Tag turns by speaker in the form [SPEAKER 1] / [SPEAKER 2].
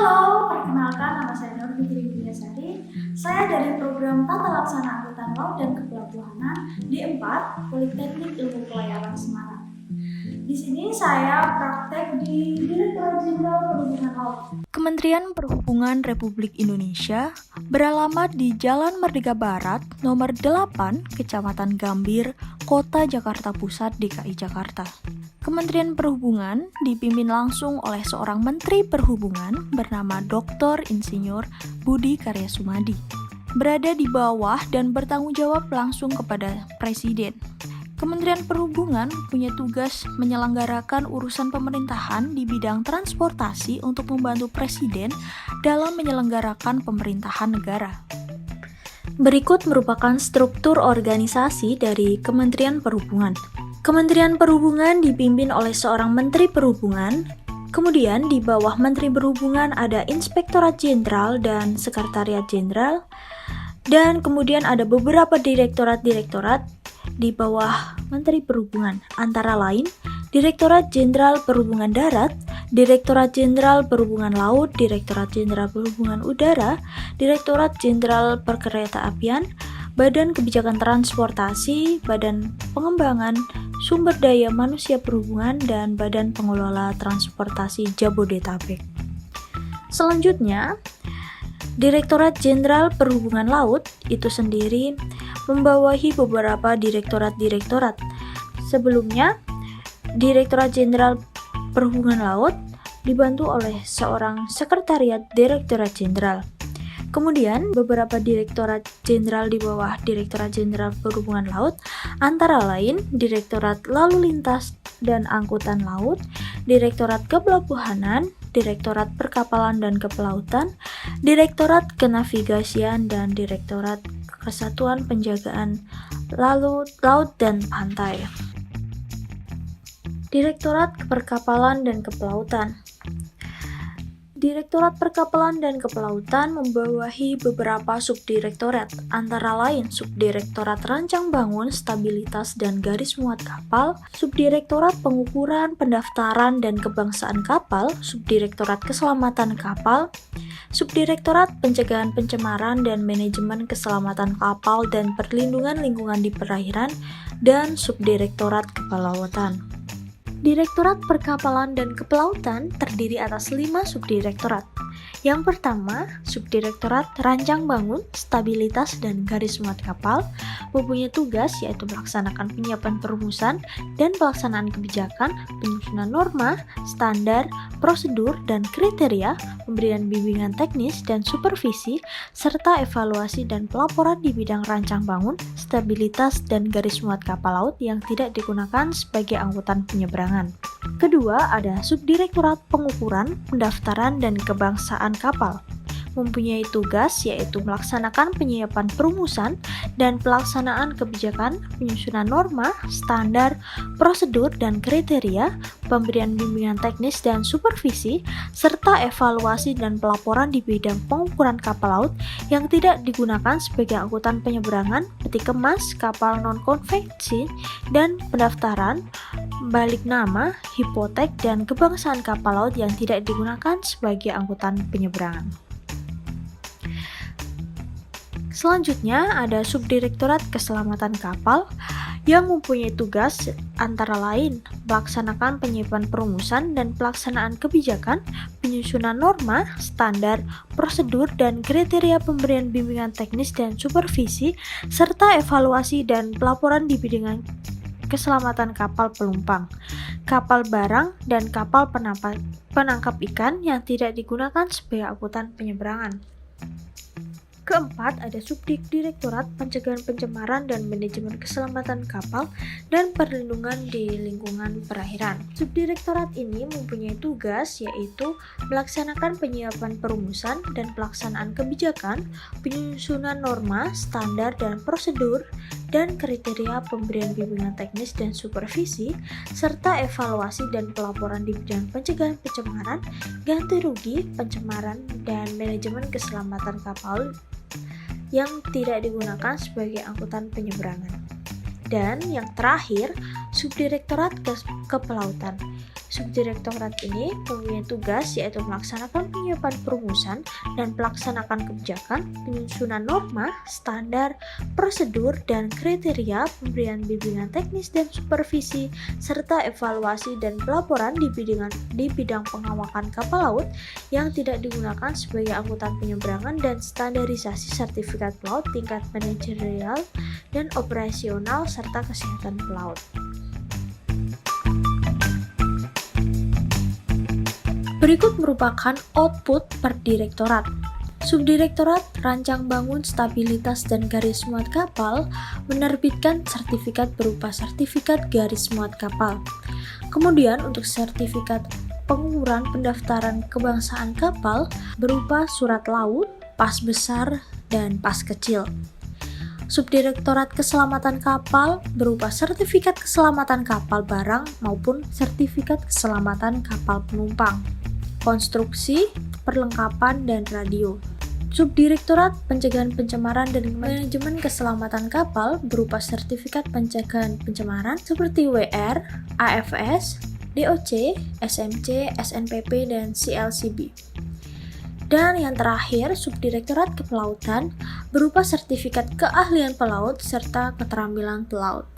[SPEAKER 1] Halo, perkenalkan nama saya Nur Fitri Widyasari. Saya dari program Tata Laksana Angkutan Laut dan Kepelabuhanan di 4 Politeknik Ilmu Pelayaran Semarang. Di sini saya praktek di Direktorat Jenderal Perhubungan Laut.
[SPEAKER 2] Kementerian Perhubungan Republik Indonesia beralamat di Jalan Merdeka Barat, nomor 8, Kecamatan Gambir, Kota Jakarta Pusat, DKI Jakarta. Kementerian Perhubungan dipimpin langsung oleh seorang Menteri Perhubungan bernama Dr. Insinyur Budi Karya Sumadi. Berada di bawah dan bertanggung jawab langsung kepada Presiden. Kementerian Perhubungan punya tugas menyelenggarakan urusan pemerintahan di bidang transportasi untuk membantu Presiden dalam menyelenggarakan pemerintahan negara. Berikut merupakan struktur organisasi dari Kementerian Perhubungan. Kementerian Perhubungan dipimpin oleh seorang Menteri Perhubungan, kemudian di bawah Menteri Perhubungan ada Inspektorat Jenderal dan Sekretariat Jenderal, dan kemudian ada beberapa direktorat-direktorat di bawah Menteri Perhubungan, antara lain Direktorat Jenderal Perhubungan Darat, Direktorat Jenderal Perhubungan Laut, Direktorat Jenderal Perhubungan Udara, Direktorat Jenderal Perkeretaapian, Badan Kebijakan Transportasi, Badan Pengembangan Sumber Daya Manusia Perhubungan, dan Badan Pengelola Transportasi Jabodetabek. Selanjutnya, Direktorat Jenderal Perhubungan Laut itu sendiri membawahi beberapa direktorat-direktorat. Sebelumnya, Direktorat Jenderal Perhubungan Laut dibantu oleh seorang Sekretariat Direktorat Jenderal. Kemudian, beberapa direktorat jenderal di bawah Direktorat Jenderal Perhubungan Laut, antara lain Direktorat Lalu Lintas dan Angkutan Laut, Direktorat Kepelabuhanan, Direktorat Perkapalan dan Kepelautan, Direktorat Kenavigasian, dan Direktorat Kesatuan Penjagaan Laut dan Pantai. Direktorat Perkapalan dan Kepelautan. Direktorat Perkapalan dan Kepelautan membawahi beberapa subdirektorat, antara lain Subdirektorat Rancang Bangun, Stabilitas dan Garis Muat Kapal, Subdirektorat Pengukuran, Pendaftaran dan Kebangsaan Kapal, Subdirektorat Keselamatan Kapal, Subdirektorat Pencegahan Pencemaran dan Manajemen Keselamatan Kapal dan Perlindungan Lingkungan di Perairan, dan Subdirektorat Kepelautan. Direktorat Perkapalan dan Kepelautan terdiri atas 5 subdirektorat. Yang pertama, Subdirektorat Rancang Bangun, Stabilitas dan Garis Muat Kapal mempunyai tugas yaitu melaksanakan penyiapan perumusan dan pelaksanaan kebijakan, penyusunan norma, standar, prosedur dan kriteria, pemberian bimbingan teknis dan supervisi, serta evaluasi dan pelaporan di bidang rancang bangun, stabilitas dan garis muat kapal laut yang tidak digunakan sebagai angkutan penyeberangan. Kedua, ada Subdirektorat Pengukuran, Pendaftaran dan Kebangsaan Kapal mempunyai tugas yaitu melaksanakan penyiapan perumusan dan pelaksanaan kebijakan, penyusunan norma, standar, prosedur dan kriteria, pemberian bimbingan teknis dan supervisi, serta evaluasi dan pelaporan di bidang pengukuran kapal laut yang tidak digunakan sebagai angkutan penyeberangan, peti kemas, kapal non-konvensi, dan pendaftaran, balik nama, hipotek, dan kebangsaan kapal laut yang tidak digunakan sebagai angkutan penyeberangan. Selanjutnya ada Subdirektorat Keselamatan Kapal yang mempunyai tugas antara lain melaksanakan penyiapan perumusan dan pelaksanaan kebijakan, penyusunan norma, standar, prosedur dan kriteria, pemberian bimbingan teknis dan supervisi, serta evaluasi dan pelaporan di bidang keselamatan kapal penumpang, kapal barang, dan kapal penangkap ikan yang tidak digunakan sebagai angkutan penyeberangan. Keempat, ada Subdirektorat Pencegahan Pencemaran dan Manajemen Keselamatan Kapal dan Perlindungan di Lingkungan Perairan. Subdirektorat ini mempunyai tugas yaitu melaksanakan penyiapan perumusan dan pelaksanaan kebijakan, penyusunan norma, standar dan prosedur, dan kriteria, pemberian bimbingan teknis dan supervisi, serta evaluasi dan pelaporan di bidang pencegahan pencemaran, ganti rugi, pencemaran, dan manajemen keselamatan kapal yang tidak digunakan sebagai angkutan penyeberangan.
[SPEAKER 3] Dan yang terakhir, Subdirektorat Kepelautan. Subdirektorat ini mempunyai tugas yaitu melaksanakan penyiapan perumusan dan pelaksanakan kebijakan, penyusunan norma, standar, prosedur, dan kriteria, pemberian bimbingan teknis dan supervisi, serta evaluasi dan pelaporan di bidang pengawakan kapal laut yang tidak digunakan sebagai angkutan penyeberangan dan standarisasi sertifikat pelaut tingkat manajerial dan operasional serta kesehatan pelaut.
[SPEAKER 2] Berikut merupakan output per direktorat. Subdirektorat Rancang Bangun Stabilitas dan Garis Muat Kapal menerbitkan sertifikat berupa sertifikat garis muat kapal. Kemudian untuk sertifikat pengukuran pendaftaran kebangsaan kapal berupa surat laut, pas besar, dan pas kecil. Subdirektorat Keselamatan Kapal berupa sertifikat keselamatan kapal barang maupun sertifikat keselamatan kapal penumpang, konstruksi, perlengkapan, dan radio. Subdirektorat Pencegahan Pencemaran dan Manajemen Keselamatan Kapal berupa sertifikat pencegahan pencemaran seperti WR, AFS, DOC, SMC, SNPP, dan CLCB. Dan yang terakhir, Subdirektorat Kepelautan berupa sertifikat keahlian pelaut serta keterampilan pelaut.